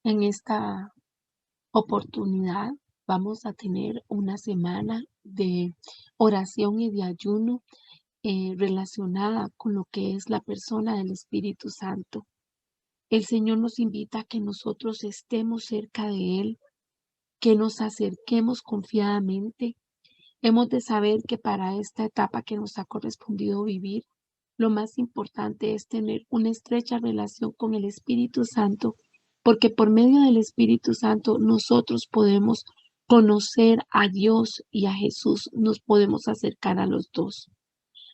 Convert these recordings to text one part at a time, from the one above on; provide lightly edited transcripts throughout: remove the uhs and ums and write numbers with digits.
En esta oportunidad vamos a tener una semana de oración y de ayuno relacionada con lo que es la persona del Espíritu Santo. El Señor nos invita a que nosotros estemos cerca de Él, que nos acerquemos confiadamente. Hemos de saber que para esta etapa que nos ha correspondido vivir, lo más importante es tener una estrecha relación con el Espíritu Santo, porque por medio del Espíritu Santo nosotros podemos conocer a Dios y a Jesús, nos podemos acercar a los dos.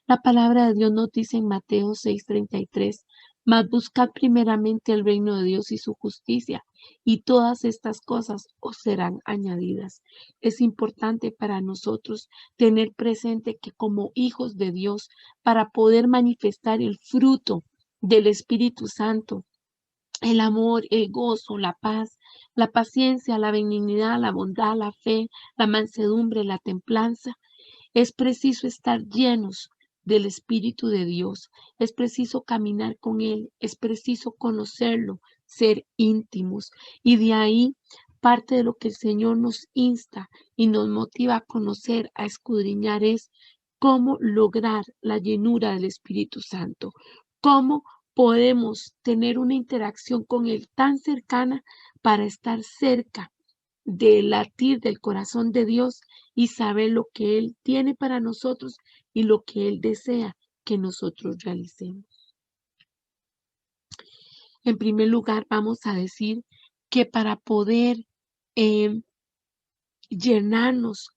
La palabra de Dios nos dice en Mateo 6:33, mas buscad primeramente el reino de Dios y su justicia, y todas estas cosas os serán añadidas. Es importante para nosotros tener presente que como hijos de Dios, para poder manifestar el fruto del Espíritu Santo, el amor, el gozo, la paz, la paciencia, la benignidad, la bondad, la fe, la mansedumbre, la templanza, es preciso estar llenos del Espíritu de Dios, es preciso caminar con Él, es preciso conocerlo, ser íntimos. Y de ahí parte de lo que el Señor nos insta y nos motiva a conocer, a escudriñar es cómo lograr la llenura del Espíritu Santo, cómo podemos tener una interacción con Él tan cercana para estar cerca del latir del corazón de Dios y saber lo que Él tiene para nosotros y lo que Él desea que nosotros realicemos. En primer lugar, vamos a decir que para poder eh, llenarnos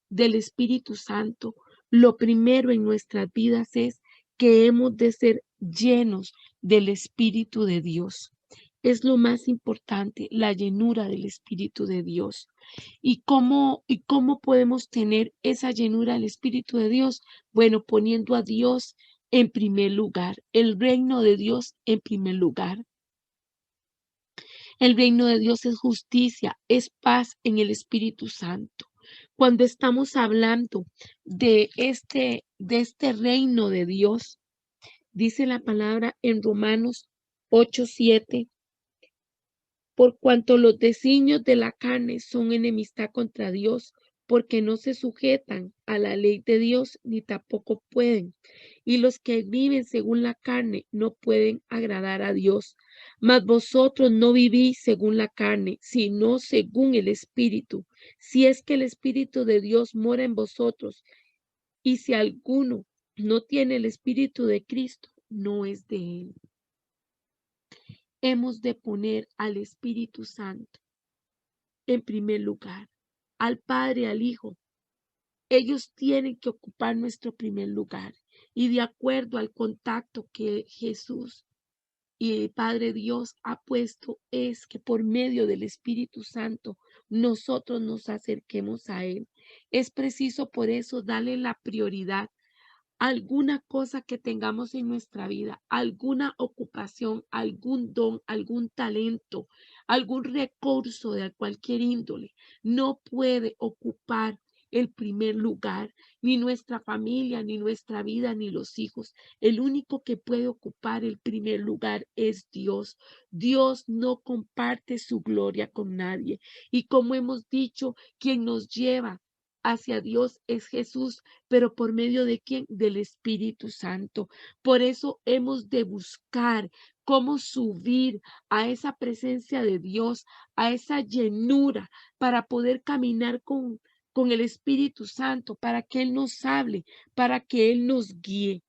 del Espíritu Santo, lo primero en nuestras vidas es que hemos de ser llenos del Espíritu de Dios. Es lo más importante, la llenura del Espíritu de Dios. ¿Y cómo podemos tener esa llenura del Espíritu de Dios? Bueno, poniendo a Dios en primer lugar, el reino de Dios en primer lugar. El reino de Dios es justicia, es paz en el Espíritu Santo. Cuando estamos hablando de este reino de Dios, dice la palabra en Romanos 8:7, por cuanto los designios de la carne son enemistad contra Dios, porque no se sujetan a la ley de Dios ni tampoco pueden. Y los que viven según la carne no pueden agradar a Dios. Mas vosotros no vivís según la carne, sino según el Espíritu. Si es que el Espíritu de Dios mora en vosotros, y si alguno no tiene el Espíritu de Cristo, no es de él. Hemos de poner al Espíritu Santo en primer lugar, al Padre, al Hijo. Ellos tienen que ocupar nuestro primer lugar. Y de acuerdo al contacto que Jesús y el Padre Dios ha puesto, es que por medio del Espíritu Santo nosotros nos acerquemos a Él. Es preciso por eso darle la prioridad a alguna cosa que tengamos en nuestra vida, alguna ocupación, algún don, algún talento, algún recurso de cualquier índole. No puede ocupar el primer lugar, ni nuestra familia, ni nuestra vida, ni los hijos. El único que puede ocupar el primer lugar es Dios. Dios no comparte su gloria con nadie. Y como hemos dicho, quien nos lleva hacia Dios es Jesús, pero ¿por medio de quién? Del Espíritu Santo. Por eso hemos de buscar cómo subir a esa presencia de Dios, a esa llenura, para poder caminar con el Espíritu Santo, para que Él nos hable, para que Él nos guíe.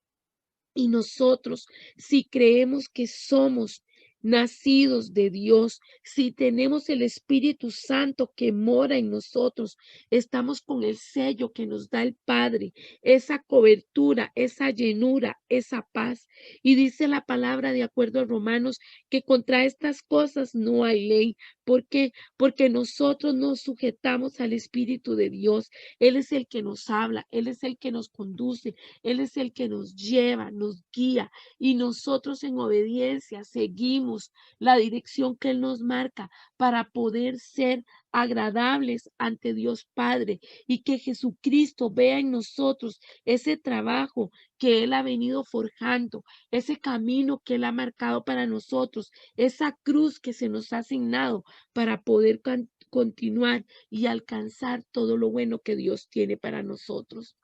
Y nosotros, si creemos que somos nacidos de Dios, si tenemos el Espíritu Santo que mora en nosotros, estamos con el sello que nos da el Padre, esa cobertura, esa llenura, esa paz. Y dice la palabra de acuerdo a Romanos que contra estas cosas no hay ley. ¿Por qué? Porque nosotros nos sujetamos al Espíritu de Dios. Él es el que nos habla, Él es el que nos conduce, Él es el que nos lleva, nos guía y nosotros en obediencia seguimos sigamos la dirección que Él nos marca para poder ser agradables ante Dios Padre y que Jesucristo vea en nosotros ese trabajo que Él ha venido forjando, ese camino que Él ha marcado para nosotros, esa cruz que se nos ha asignado para poder continuar y alcanzar todo lo bueno que Dios tiene para nosotros.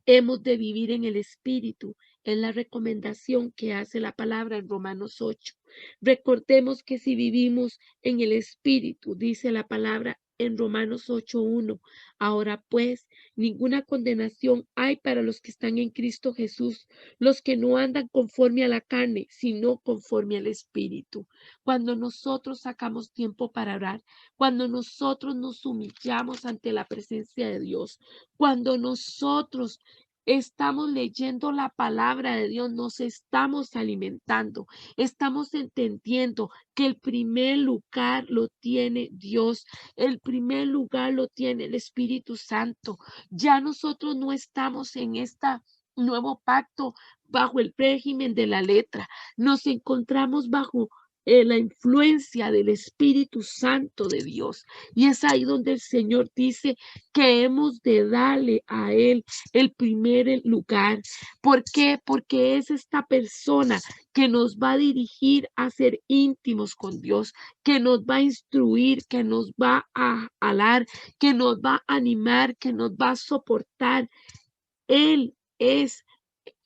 Hemos de vivir en el Espíritu, es la recomendación que hace la palabra en Romanos 8. Recordemos que si vivimos en el Espíritu, dice la palabra en Romanos 8:1, ahora pues, ninguna condenación hay para los que están en Cristo Jesús, los que no andan conforme a la carne, sino conforme al Espíritu. Cuando nosotros sacamos tiempo para orar, cuando nosotros nos humillamos ante la presencia de Dios, cuando nosotros estamos leyendo la palabra de Dios, nos estamos alimentando, estamos entendiendo que el primer lugar lo tiene Dios, el primer lugar lo tiene el Espíritu Santo. Ya nosotros no estamos en este nuevo pacto bajo el régimen de la letra, nos encontramos bajo la influencia del Espíritu Santo de Dios. Y es ahí donde el Señor dice que hemos de darle a Él el primer lugar. ¿Por qué? Porque es esta persona que nos va a dirigir a ser íntimos con Dios, que nos va a instruir, que nos va a alar, que nos va a animar, que nos va a soportar. Él es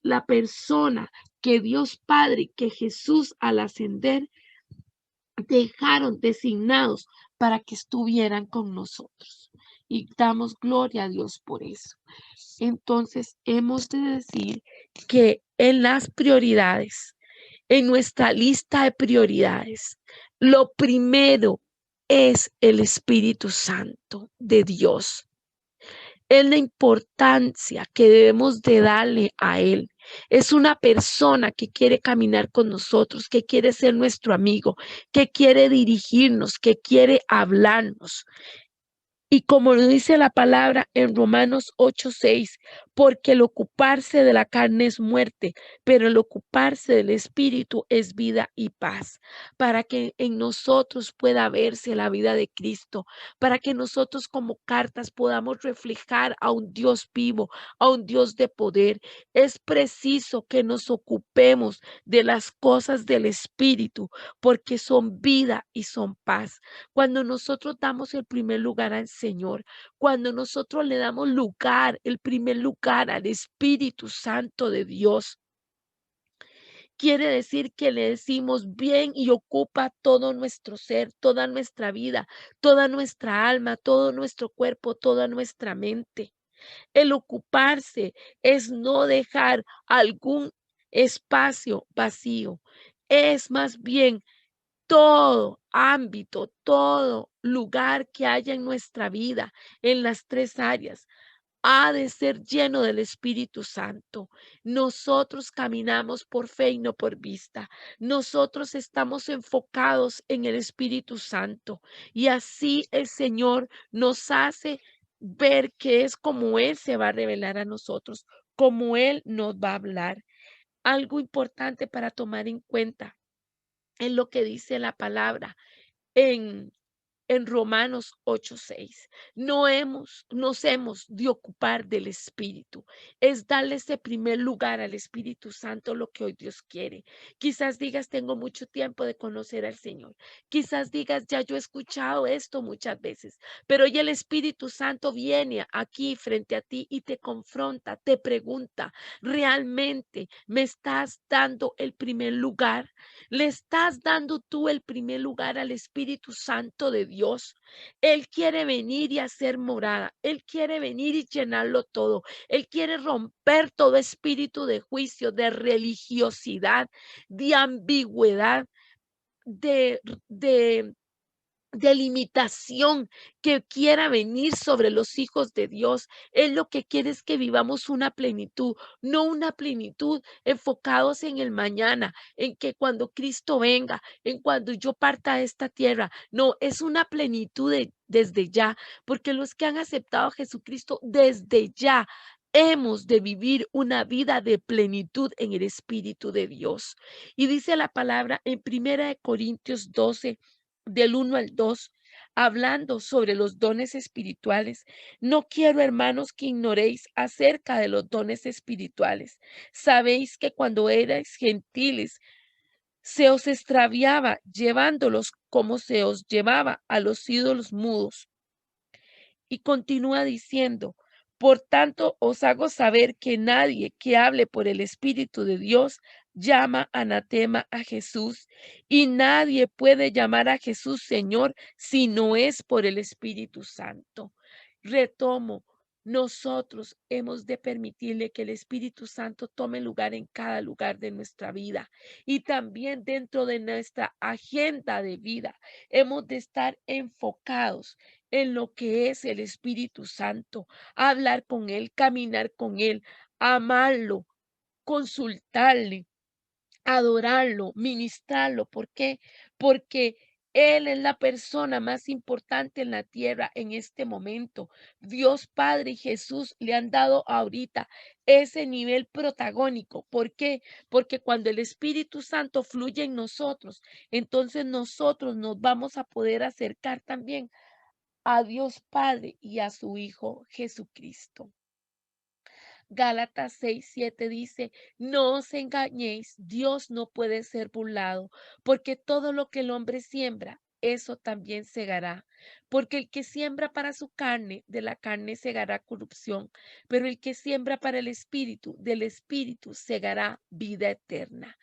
la persona que Dios Padre, que Jesús al ascender dejaron designados para que estuvieran con nosotros. Y damos gloria a Dios por eso. Entonces, hemos de decir que en las prioridades, en nuestra lista de prioridades, lo primero es el Espíritu Santo de Dios. Es la importancia que debemos de darle a Él. Es una persona que quiere caminar con nosotros, que quiere ser nuestro amigo, que quiere dirigirnos, que quiere hablarnos. Y como lo dice la palabra en Romanos 8:6, porque el ocuparse de la carne es muerte, pero el ocuparse del Espíritu es vida y paz, para que en nosotros pueda verse la vida de Cristo, para que nosotros como cartas podamos reflejar a un Dios vivo, a un Dios de poder. Es preciso que nos ocupemos de las cosas del Espíritu, porque son vida y son paz. Cuando nosotros damos el primer lugar al Señor, cuando nosotros le damos lugar, el primer lugar al Espíritu Santo de Dios, quiere decir que le decimos bien y ocupa todo nuestro ser, toda nuestra vida, toda nuestra alma, todo nuestro cuerpo, toda nuestra mente. El ocuparse es no dejar algún espacio vacío. Es más bien todo ámbito, todo lugar que haya en nuestra vida, en las tres áreas, ha de ser lleno del Espíritu Santo. Nosotros caminamos por fe y no por vista. Nosotros estamos enfocados en el Espíritu Santo y así el Señor nos hace ver que es como Él se va a revelar a nosotros, como Él nos va a hablar. Algo importante para tomar en cuenta en lo que dice la palabra en, en Romanos 8:6. Nos hemos de ocupar del Espíritu. Es darle ese primer lugar al Espíritu Santo lo que hoy Dios quiere. Quizás digas, tengo mucho tiempo de conocer al Señor. Quizás digas, ya yo he escuchado esto muchas veces, pero hoy el Espíritu Santo viene aquí frente a ti y te confronta, te pregunta, ¿realmente me estás dando el primer lugar? ¿Le estás dando tú el primer lugar al Espíritu Santo de Dios? Él quiere venir y hacer morada. Él quiere venir y llenarlo todo. Él quiere romper todo espíritu de juicio, de religiosidad, de ambigüedad, de, de de limitación que quiera venir sobre los hijos de Dios. Él lo que quiere es que vivamos una plenitud, no una plenitud enfocados en el mañana, en que cuando Cristo venga, en cuando yo parta a esta tierra. No, es una plenitud desde ya, porque los que han aceptado a Jesucristo desde ya hemos de vivir una vida de plenitud en el Espíritu de Dios. Y dice la palabra en 1 Corintios 12, del 1 al 2, hablando sobre los dones espirituales. No quiero, hermanos, que ignoréis acerca de los dones espirituales. Sabéis que cuando erais gentiles, se os extraviaba llevándolos como se os llevaba a los ídolos mudos. Y continúa diciendo, por tanto os hago saber que nadie que hable por el Espíritu de Dios llama anatema a Jesús, y nadie puede llamar a Jesús Señor si no es por el Espíritu Santo. Retomo. Nosotros hemos de permitirle que el Espíritu Santo tome lugar en cada lugar de nuestra vida y también dentro de nuestra agenda de vida. Hemos de estar enfocados en lo que es el Espíritu Santo, hablar con Él, caminar con Él, amarlo, consultarle, adorarlo, ministrarlo. ¿Por qué? Porque Él es la persona más importante en la tierra en este momento. Dios Padre y Jesús le han dado ahorita ese nivel protagónico. ¿Por qué? Porque cuando el Espíritu Santo fluye en nosotros, entonces nosotros nos vamos a poder acercar también a Dios Padre y a su Hijo Jesucristo. Gálatas 6:7 dice, no os engañéis, Dios no puede ser burlado, porque todo lo que el hombre siembra, eso también segará. Porque el que siembra para su carne, de la carne segará corrupción, pero el que siembra para el Espíritu, del Espíritu segará vida eterna.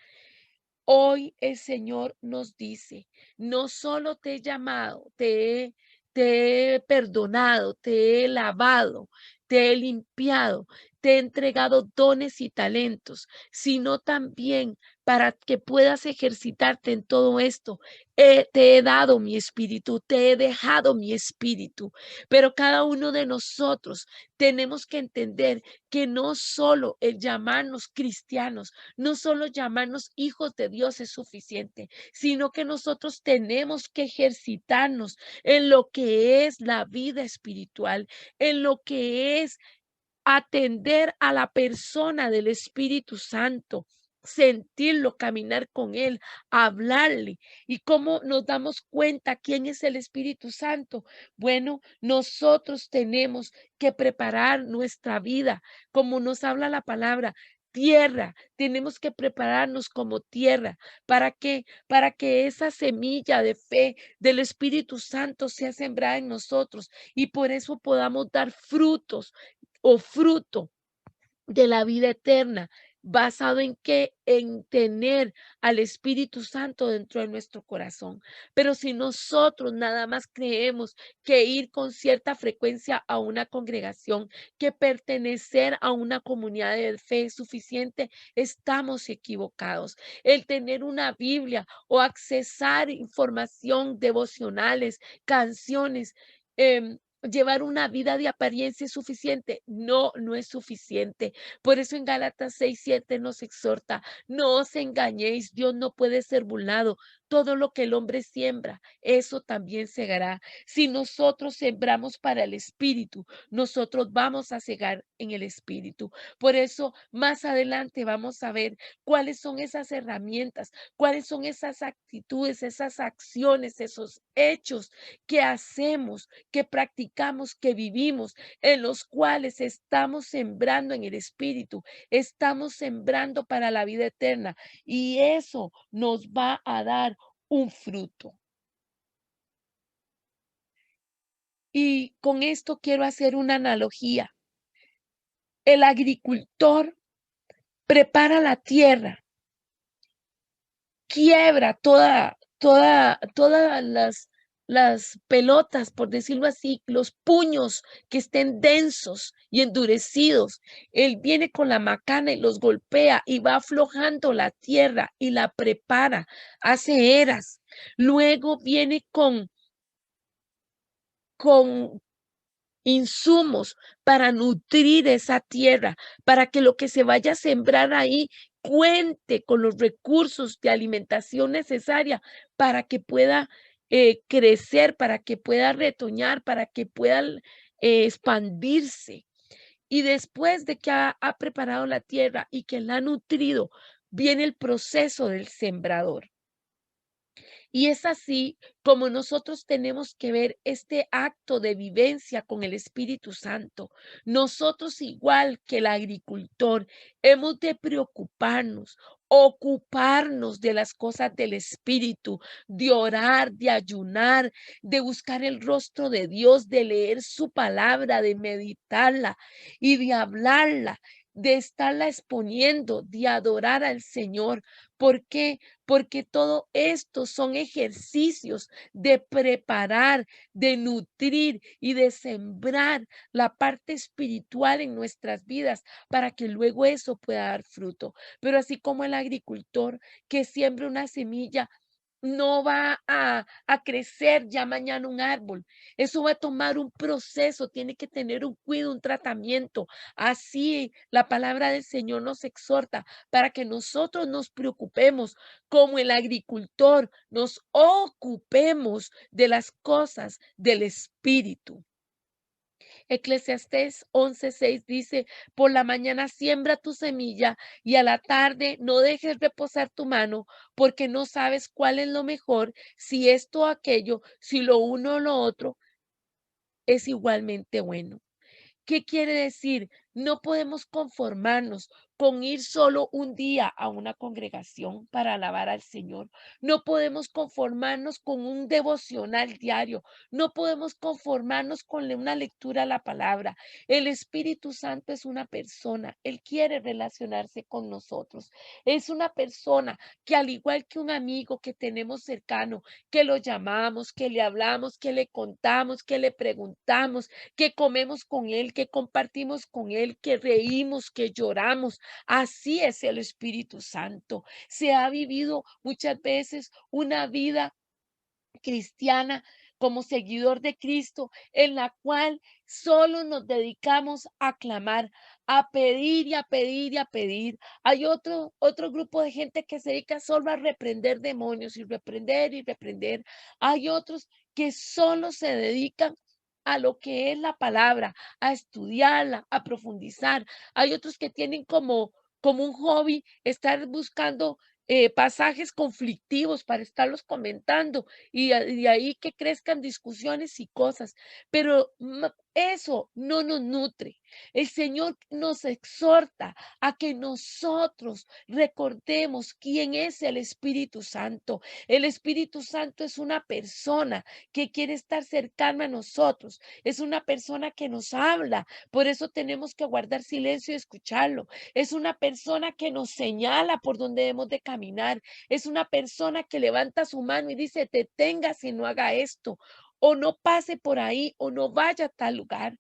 Hoy el Señor nos dice, no solo te he llamado, te he perdonado, te he lavado, te he limpiado, te he entregado dones y talentos, sino también para que puedas ejercitarte en todo esto. Te he dado mi espíritu, te he dejado mi espíritu, pero cada uno de nosotros tenemos que entender que no solo el llamarnos cristianos, no solo llamarnos hijos de Dios es suficiente, sino que nosotros tenemos que ejercitarnos en lo que es la vida espiritual, en lo que es atender a la persona del Espíritu Santo, sentirlo, caminar con él, hablarle. ¿Y cómo nos damos cuenta quién es el Espíritu Santo? Bueno, nosotros tenemos que preparar nuestra vida, como nos habla la palabra. Tierra, tenemos que prepararnos como tierra. ¿Para qué? Para que esa semilla de fe del Espíritu Santo sea sembrada en nosotros y por eso podamos dar frutos o fruto de la vida eterna. ¿Basado en qué? En tener al Espíritu Santo dentro de nuestro corazón. Pero si nosotros nada más creemos que ir con cierta frecuencia a una congregación, que pertenecer a una comunidad de fe es suficiente, estamos equivocados. El tener una Biblia o accesar información devocionales, canciones, llevar una vida de apariencia es suficiente. No, no es suficiente. Por eso en Gálatas 6:7 nos exhorta, no os engañéis, Dios no puede ser burlado. Todo lo que el hombre siembra, eso también segará. Si nosotros sembramos para el Espíritu, nosotros vamos a cegar en el Espíritu. Por eso más adelante vamos a ver cuáles son esas herramientas, cuáles son esas actitudes, esas acciones, esos hechos que hacemos, que practicamos, que vivimos, en los cuales estamos sembrando en el Espíritu, estamos sembrando para la vida eterna y eso nos va a dar un fruto. Y con esto quiero hacer una analogía. El agricultor prepara la tierra, quiebra todas las pelotas, por decirlo así, los puños que estén densos y endurecidos. Él viene con la macana y los golpea y va aflojando la tierra y la prepara, hace eras. Luego viene con insumos para nutrir esa tierra, para que lo que se vaya a sembrar ahí cuente con los recursos de alimentación necesaria para que pueda crecer, para que pueda retoñar, para que pueda expandirse. Y después de que ha preparado la tierra y que la ha nutrido, viene el proceso del sembrador. Y es así como nosotros tenemos que ver este acto de vivencia con el Espíritu Santo. Nosotros, igual que el agricultor, hemos de preocuparnos, ocuparnos de las cosas del Espíritu, de orar, de ayunar, de buscar el rostro de Dios, de leer su palabra, de meditarla y de hablarla, de estarla exponiendo, de adorar al Señor. ¿Por qué? Porque todo esto son ejercicios de preparar, de nutrir y de sembrar la parte espiritual en nuestras vidas para que luego eso pueda dar fruto. Pero así como el agricultor que siembra una semilla, no va a crecer ya mañana un árbol. Eso va a tomar un proceso, tiene que tener un cuidado, un tratamiento. Así la palabra del Señor nos exhorta para que nosotros nos preocupemos como el agricultor, nos ocupemos de las cosas del Espíritu. Eclesiastés 11:6 dice, por la mañana siembra tu semilla y a la tarde no dejes reposar tu mano, porque no sabes cuál es lo mejor, si esto o aquello, si lo uno o lo otro es igualmente bueno. ¿Qué quiere decir? No podemos conformarnos con ir solo un día a una congregación para alabar al Señor. No podemos conformarnos con un devocional diario. No podemos conformarnos con una lectura a la palabra. El Espíritu Santo es una persona. Él quiere relacionarse con nosotros. Es una persona que al igual que un amigo que tenemos cercano, que lo llamamos, que le hablamos, que le contamos, que le preguntamos, que comemos con Él, que compartimos con Él, que reímos, que lloramos. Así es el Espíritu Santo. Se ha vivido muchas veces una vida cristiana como seguidor de Cristo, en la cual solo nos dedicamos a clamar, a pedir y a pedir y a pedir. Hay otro grupo de gente que se dedica solo a reprender demonios y reprender y reprender. Hay otros que solo se dedican a lo que es la palabra, a estudiarla, a profundizar. Hay otros que tienen como un hobby estar buscando pasajes conflictivos para estarlos comentando y de ahí que crezcan discusiones y cosas. Pero eso no nos nutre. El Señor nos exhorta a que nosotros recordemos quién es el Espíritu Santo. El Espíritu Santo es una persona que quiere estar cercana a nosotros. Es una persona que nos habla. Por eso tenemos que guardar silencio y escucharlo. Es una persona que nos señala por donde debemos de caminar. Es una persona que levanta su mano y dice, deténgase y no haga esto, o no pase por ahí, o no vaya a tal lugar.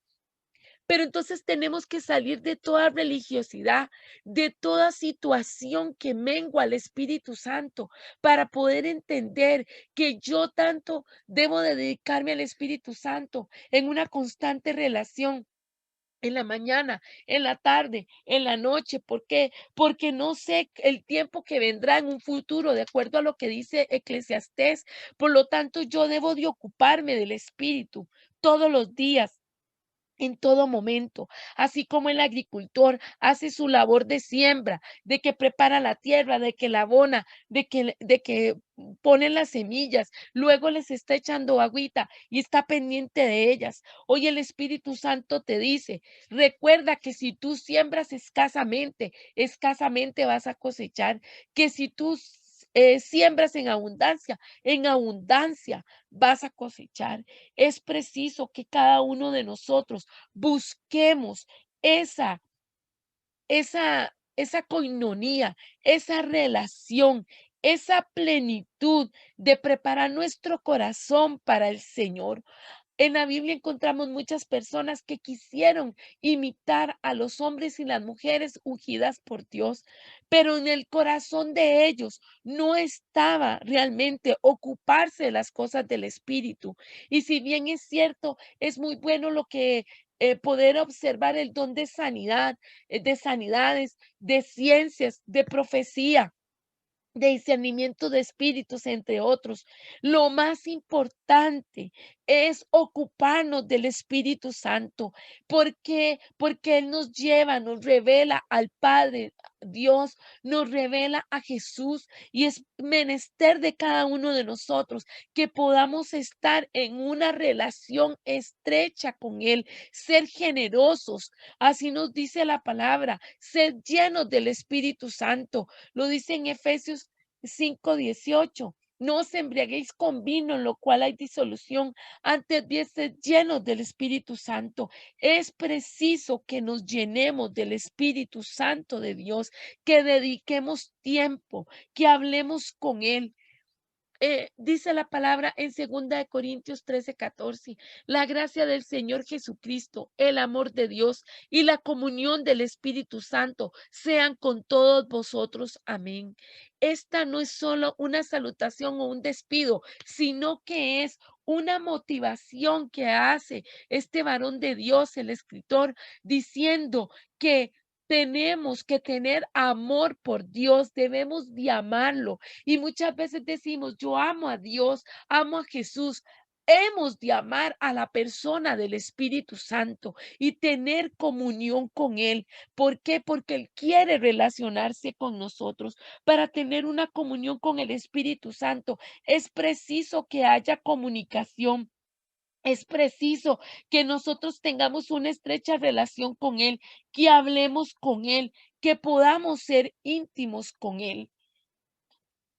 Pero entonces tenemos que salir de toda religiosidad, de toda situación que mengua al Espíritu Santo, para poder entender que yo tanto debo de dedicarme al Espíritu Santo en una constante relación en la mañana, en la tarde, en la noche. ¿Por qué? Porque no sé el tiempo que vendrá en un futuro, de acuerdo a lo que dice Eclesiastés. Por lo tanto, yo debo de ocuparme del Espíritu todos los días, en todo momento, así como el agricultor hace su labor de siembra, de que prepara la tierra, de que la abona, de que pone las semillas, luego les está echando agüita y está pendiente de ellas. Hoy el Espíritu Santo te dice, recuerda que si tú siembras escasamente, escasamente vas a cosechar, que si tú siembras en abundancia vas a cosechar. Es preciso que cada uno de nosotros busquemos esa, esa coinonía, esa relación, esa plenitud de preparar nuestro corazón para el Señor. En la Biblia encontramos muchas personas que quisieron imitar a los hombres y las mujeres ungidas por Dios, pero en el corazón de ellos no estaba realmente ocuparse de las cosas del Espíritu. Y si bien es cierto, es muy bueno lo que poder observar el don de sanidad, de sanidades, de ciencias, de profecía, de discernimiento de espíritus, entre otros. Lo más importante es ocuparnos del Espíritu Santo. ¿Por qué? Porque Él nos lleva, nos revela al Padre. Dios nos revela a Jesús y es menester de cada uno de nosotros que podamos estar en una relación estrecha con Él, ser generosos. Así nos dice la palabra, ser llenos del Espíritu Santo. Lo dice en Efesios 5:18. No os embriaguéis con vino, en lo cual hay disolución, antes bien sed llenos del Espíritu Santo. Es preciso que nos llenemos del Espíritu Santo de Dios, que dediquemos tiempo, que hablemos con Él. Dice la palabra en 2 Corintios 13:14, la gracia del Señor Jesucristo, el amor de Dios y la comunión del Espíritu Santo sean con todos vosotros. Amén. Esta no es solo una salutación o un despido, sino que es una motivación que hace este varón de Dios, el escritor, diciendo que tenemos que tener amor por Dios, debemos de amarlo. Y muchas veces decimos, yo amo a Dios, amo a Jesús. Hemos de amar a la persona del Espíritu Santo y tener comunión con Él. ¿Por qué? Porque Él quiere relacionarse con nosotros. Para tener una comunión con el Espíritu Santo es preciso que haya comunicación. Es preciso que nosotros tengamos una estrecha relación con Él, que hablemos con Él, que podamos ser íntimos con Él.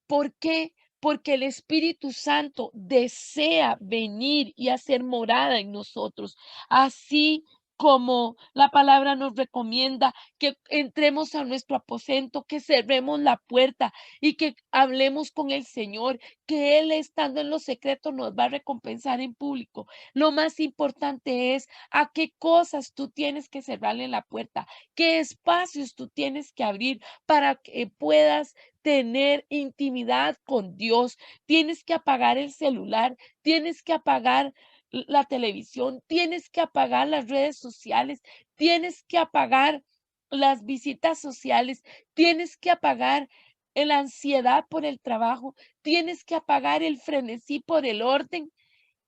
¿Por qué? Porque el Espíritu Santo desea venir y hacer morada en nosotros, así como la palabra nos recomienda que entremos a nuestro aposento, que cerremos la puerta y que hablemos con el Señor, que Él estando en lo secreto nos va a recompensar en público. Lo más importante es a qué cosas tú tienes que cerrarle la puerta, qué espacios tú tienes que abrir para que puedas tener intimidad con Dios. Tienes que apagar el celular, tienes que apagar la televisión, tienes que apagar las redes sociales, tienes que apagar las visitas sociales, tienes que apagar la ansiedad por el trabajo, tienes que apagar el frenesí por el orden.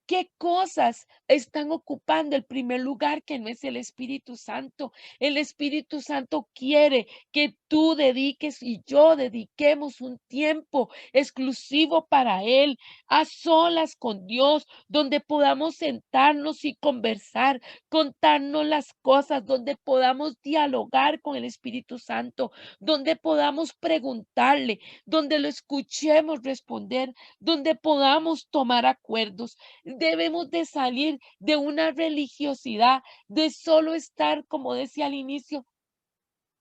¿Qué cosas están ocupando el primer lugar que no es el Espíritu Santo? El Espíritu Santo quiere que tú dediques y yo dediquemos un tiempo exclusivo para Él, a solas con Dios, donde podamos sentarnos y conversar, contarnos las cosas, donde podamos dialogar con el Espíritu Santo, donde podamos preguntarle, donde lo escuchemos responder, donde podamos tomar acuerdos. Debemos de salir de una religiosidad, de solo estar, como decía al inicio,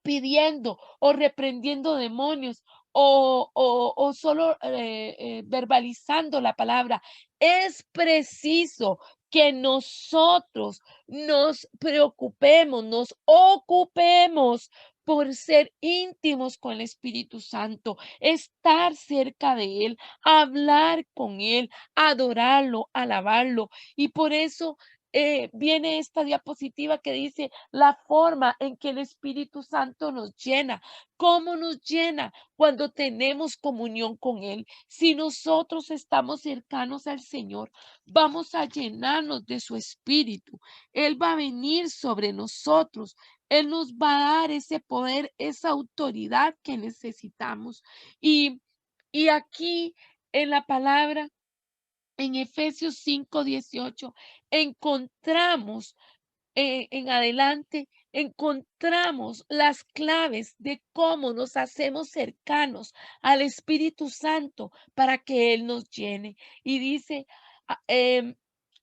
pidiendo o reprendiendo demonios o solo verbalizando la palabra. Es preciso que nosotros nos preocupemos, nos ocupemos por ser íntimos con el Espíritu Santo, estar cerca de Él, hablar con Él, adorarlo, alabarlo. Y por eso viene esta diapositiva que dice la forma en que el Espíritu Santo nos llena. ¿Cómo nos llena? Cuando tenemos comunión con Él. Si nosotros estamos cercanos al Señor, vamos a llenarnos de su Espíritu. Él va a venir sobre nosotros. Él nos va a dar ese poder, esa autoridad que necesitamos. Y, y aquí en la palabra en Efesios 5:18 encontramos en adelante, encontramos las claves de cómo nos hacemos cercanos al Espíritu Santo para que Él nos llene. Y dice, ah,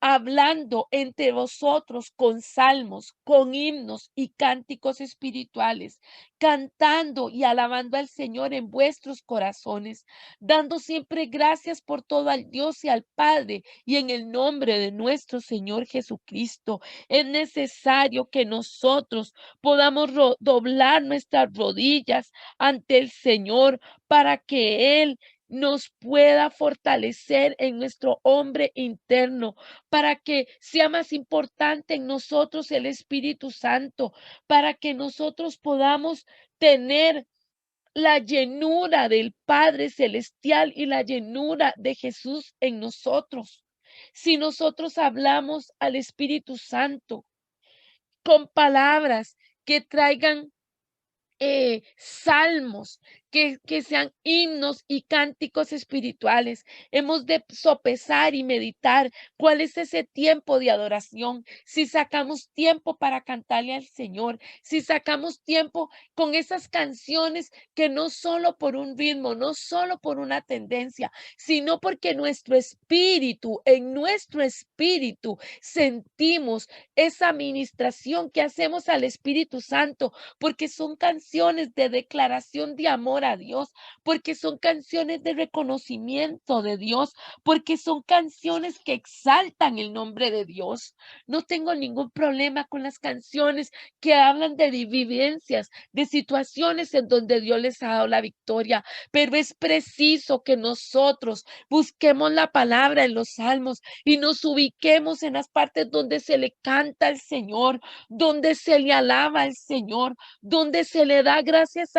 hablando entre vosotros con salmos, con himnos y cánticos espirituales, cantando y alabando al Señor en vuestros corazones, dando siempre gracias por todo al Dios y al Padre y en el nombre de nuestro Señor Jesucristo. Es necesario que nosotros podamos doblar nuestras rodillas ante el Señor para que Él nos pueda fortalecer en nuestro hombre interno, para que sea más importante en nosotros el Espíritu Santo, para que nosotros podamos tener la llenura del Padre Celestial y la llenura de Jesús en nosotros. Si nosotros hablamos al Espíritu Santo con palabras que traigan salmos, que sean himnos y cánticos espirituales. Hemos de sopesar y meditar cuál es ese tiempo de adoración. Si sacamos tiempo para cantarle al Señor, si sacamos tiempo con esas canciones que no solo por un ritmo, no solo por una tendencia, sino porque nuestro espíritu, en nuestro espíritu, sentimos esa ministración que hacemos al Espíritu Santo, porque son canciones de declaración de amor a Dios, porque son canciones de reconocimiento de Dios, porque son canciones que exaltan el nombre de Dios. No tengo ningún problema con las canciones que hablan de vivencias, de situaciones en donde Dios les ha dado la victoria, pero es preciso que nosotros busquemos la palabra en los salmos y nos ubiquemos en las partes donde se le canta al Señor, donde se le alaba al Señor, donde se le da gracias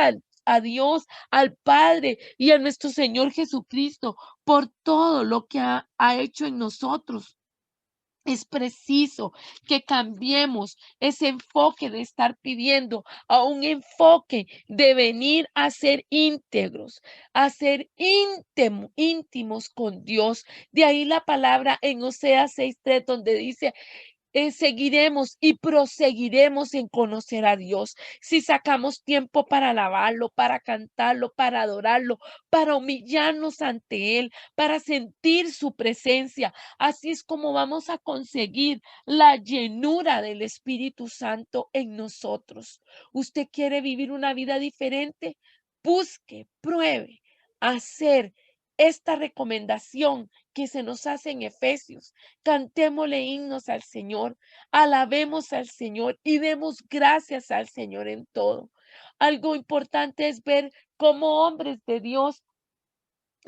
a Dios, al Padre y a nuestro Señor Jesucristo por todo lo que ha hecho en nosotros. Es preciso que cambiemos ese enfoque de estar pidiendo a un enfoque de venir a ser íntegros, a ser íntimos con Dios. De ahí la palabra en Oseas 6:3, donde dice: seguiremos y proseguiremos en conocer a Dios. Si sacamos tiempo para alabarlo, para cantarlo, para adorarlo, para humillarnos ante Él, para sentir su presencia, así es como vamos a conseguir la llenura del Espíritu Santo en nosotros. ¿Usted quiere vivir una vida diferente? Busque, pruebe, hacer esta recomendación que se nos hace en Efesios. Cantémosle himnos al Señor, alabemos al Señor y demos gracias al Señor en todo. Algo importante es ver cómo hombres de Dios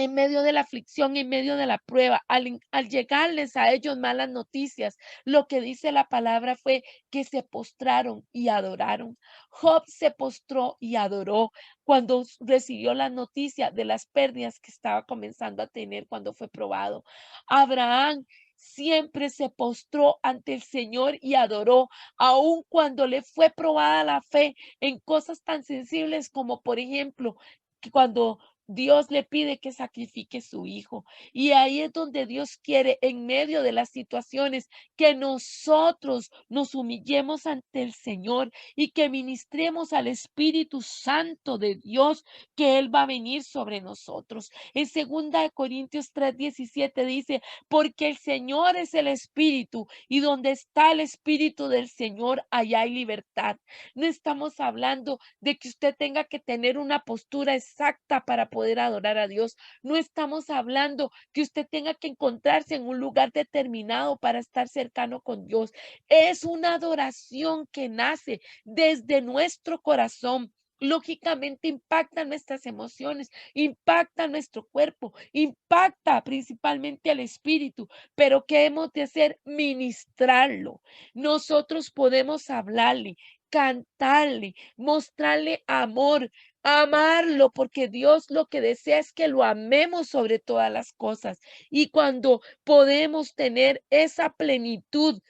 en medio de la aflicción, en medio de la prueba, al llegarles a ellos malas noticias, lo que dice la palabra fue que se postraron y adoraron. Job se postró y adoró cuando recibió la noticia de las pérdidas que estaba comenzando a tener cuando fue probado. Abraham siempre se postró ante el Señor y adoró, aun cuando le fue probada la fe en cosas tan sensibles como, por ejemplo, que cuando Dios le pide que sacrifique su hijo. Y ahí es donde Dios quiere, en medio de las situaciones, que nosotros nos humillemos ante el Señor y que ministremos al Espíritu Santo de Dios, que Él va a venir sobre nosotros. En 2 Corintios 3:17 dice: porque el Señor es el Espíritu, y donde está el Espíritu del Señor, allá hay libertad. No estamos hablando de que usted tenga que tener una postura exacta para poder adorar a Dios. No estamos hablando que usted tenga que encontrarse en un lugar determinado para estar cercano con Dios. Es una adoración que nace desde nuestro corazón. Lógicamente impacta nuestras emociones, impacta nuestro cuerpo, impacta principalmente al espíritu, pero ¿qué hemos de hacer? Ministrarlo. Nosotros podemos hablarle, cantarle, mostrarle amor, amarlo, porque Dios lo que desea es que lo amemos sobre todas las cosas. Y cuando podemos tener esa plenitud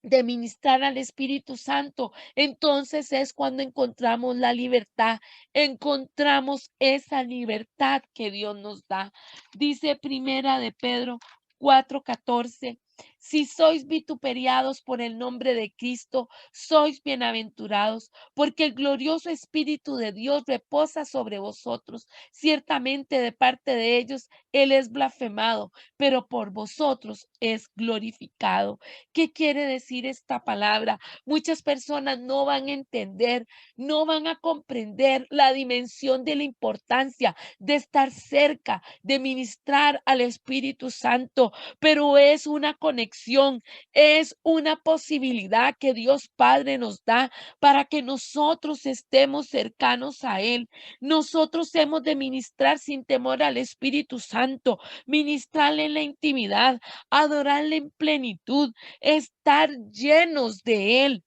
de ministrar al Espíritu Santo, entonces es cuando encontramos la libertad, encontramos esa libertad que Dios nos da. Dice Primera de Pedro 4:14: si sois vituperiados por el nombre de Cristo, sois bienaventurados, porque el glorioso Espíritu de Dios reposa sobre vosotros. Ciertamente de parte de ellos Él es blasfemado, pero por vosotros es glorificado. ¿Qué quiere decir esta palabra? Muchas personas no van a entender, no van a comprender la dimensión de la importancia de estar cerca, de ministrar al Espíritu Santo, pero es una conexión, es una posibilidad que Dios Padre nos da para que nosotros estemos cercanos a Él. Nosotros hemos de ministrar sin temor al Espíritu Santo, ministrarle en la intimidad, adorarle en plenitud, estar llenos de Él,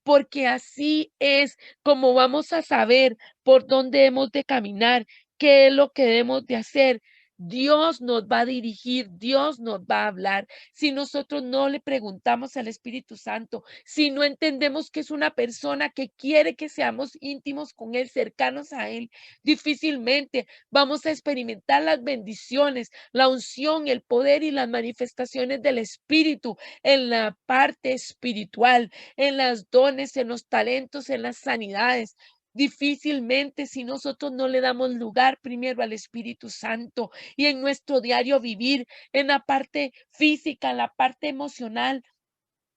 porque así es como vamos a saber por dónde hemos de caminar, qué es lo que debemos de hacer. Dios nos va a dirigir, Dios nos va a hablar. Si nosotros no le preguntamos al Espíritu Santo, si no entendemos que es una persona que quiere que seamos íntimos con Él, cercanos a Él, difícilmente vamos a experimentar las bendiciones, la unción, el poder y las manifestaciones del Espíritu en la parte espiritual, en las dones, en los talentos, en las sanidades. Difícilmente si nosotros no le damos lugar primero al Espíritu Santo y en nuestro diario vivir, en la parte física, en la parte emocional,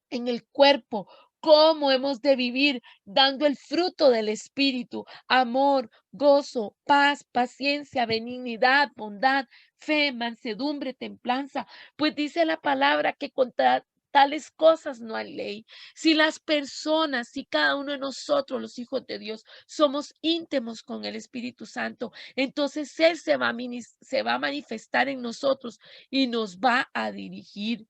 en el cuerpo, cómo hemos de vivir dando el fruto del Espíritu, amor, gozo, paz, paciencia, benignidad, bondad, fe, mansedumbre, templanza. Pues dice la palabra que contra tales cosas no hay ley. Si las personas, si cada uno de nosotros, los hijos de Dios, somos íntimos con el Espíritu Santo, entonces Él se va a manifestar en nosotros y nos va a dirigir.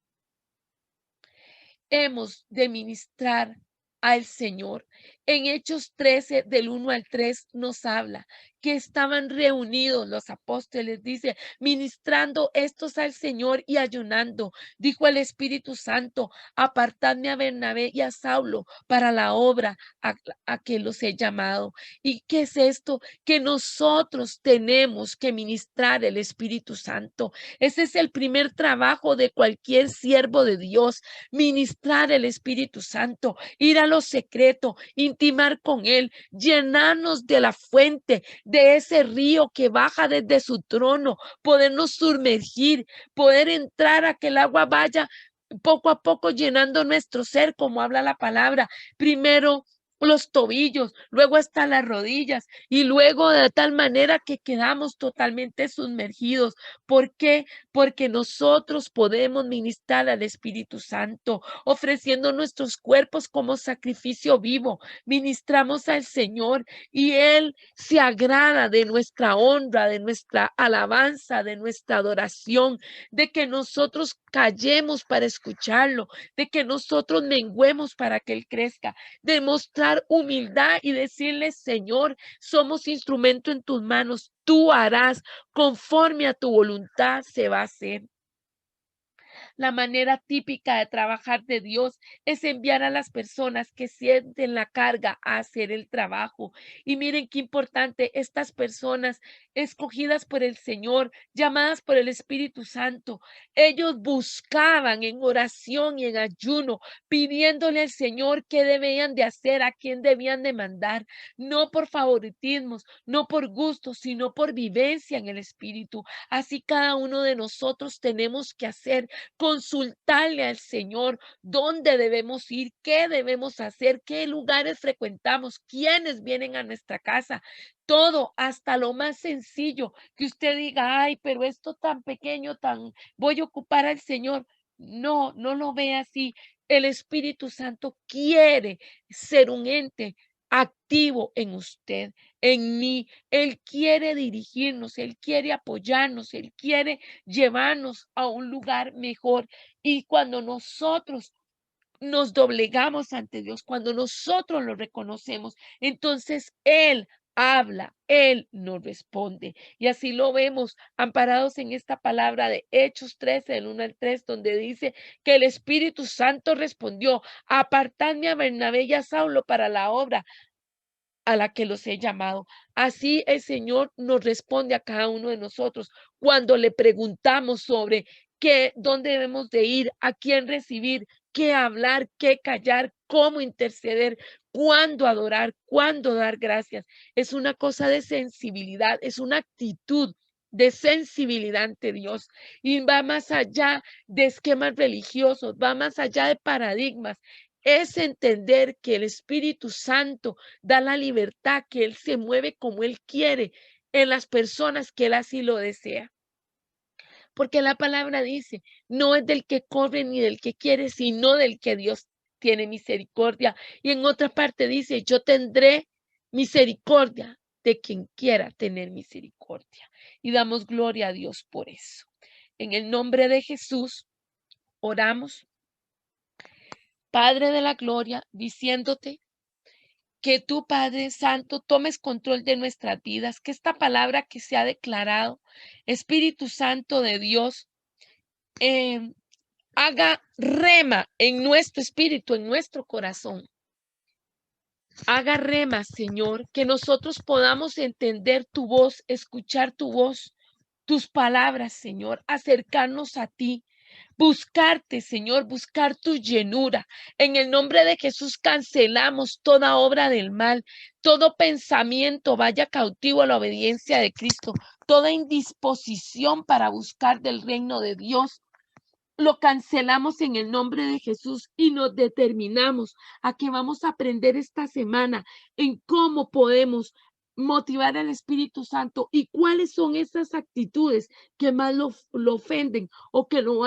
Hemos de ministrar al Señor. En Hechos 13, del 1 al 3, nos habla que estaban reunidos los apóstoles, dice, ministrando estos al Señor y ayunando. Dijo el Espíritu Santo, apartadme a Bernabé y a Saulo para la obra a que los he llamado. ¿Y qué es esto? Que nosotros tenemos que ministrar el Espíritu Santo. Ese es el primer trabajo de cualquier siervo de Dios, ministrar el Espíritu Santo, ir a lo secreto, intimar con Él, llenarnos de la fuente, de ese río que baja desde su trono, podernos sumergir, poder entrar a que el agua vaya poco a poco llenando nuestro ser, como habla la palabra. Primero los tobillos, luego hasta las rodillas y luego de tal manera que quedamos totalmente sumergidos. ¿Por qué? Porque nosotros podemos ministrar al Espíritu Santo, ofreciendo nuestros cuerpos como sacrificio vivo. Ministramos al Señor y Él se agrada de nuestra honra, de nuestra alabanza, de nuestra adoración, de que nosotros callemos para escucharlo, de que nosotros menguemos para que Él crezca, de mostrar humildad y decirle, Señor, somos instrumento en tus manos, tú harás conforme a tu voluntad se va a hacer. La manera típica de trabajar de Dios es enviar a las personas que sienten la carga a hacer el trabajo. Y miren qué importante, estas personas escogidas por el Señor, llamadas por el Espíritu Santo, ellos buscaban en oración y en ayuno, pidiéndole al Señor qué debían de hacer, a quién debían de mandar, no por favoritismos, no por gusto, sino por vivencia en el Espíritu. Así cada uno de nosotros tenemos que hacer, consultarle al Señor dónde debemos ir, qué debemos hacer, qué lugares frecuentamos, quiénes vienen a nuestra casa. Todo, hasta lo más sencillo, que usted diga, ay, pero esto tan pequeño, tan, voy a ocupar al Señor. No, no lo ve así. El Espíritu Santo quiere ser un ente activo en usted, en mí. Él quiere dirigirnos, Él quiere apoyarnos, Él quiere llevarnos a un lugar mejor. Y cuando nosotros nos doblegamos ante Dios, cuando nosotros lo reconocemos, entonces Él habla, Él nos responde. Y así lo vemos amparados en esta palabra de Hechos 13, del 1 al 3, donde dice que el Espíritu Santo respondió, apartadme a Bernabé y a Saulo para la obra a la que los he llamado. Así el Señor nos responde a cada uno de nosotros cuando le preguntamos sobre qué, dónde debemos de ir, a quién recibir, qué hablar, qué callar, cómo interceder, cuándo adorar, cuándo dar gracias. Es una cosa de sensibilidad, es una actitud de sensibilidad ante Dios y va más allá de esquemas religiosos, va más allá de paradigmas. Es entender que el Espíritu Santo da la libertad, que Él se mueve como Él quiere en las personas que Él así lo desea. Porque la palabra dice, no es del que corre ni del que quiere, sino del que Dios tiene misericordia. Y en otra parte dice, yo tendré misericordia de quien quiera tener misericordia. Y damos gloria a Dios por eso. En el nombre de Jesús, oramos, Padre de la gloria, diciéndote que tú, Padre Santo, tomes control de nuestras vidas, que esta palabra que se ha declarado, Espíritu Santo de Dios, eh, haga rema en nuestro espíritu, en nuestro corazón. Haga rema, Señor, que nosotros podamos entender tu voz, escuchar tu voz, tus palabras, Señor, acercarnos a ti, buscarte, Señor, buscar tu llenura. En el nombre de Jesús cancelamos toda obra del mal, todo pensamiento vaya cautivo a la obediencia de Cristo, toda indisposición para buscar del reino de Dios. Lo cancelamos en el nombre de Jesús y nos determinamos a que vamos a aprender esta semana en cómo podemos motivar al Espíritu Santo y cuáles son esas actitudes que más lo ofenden o que lo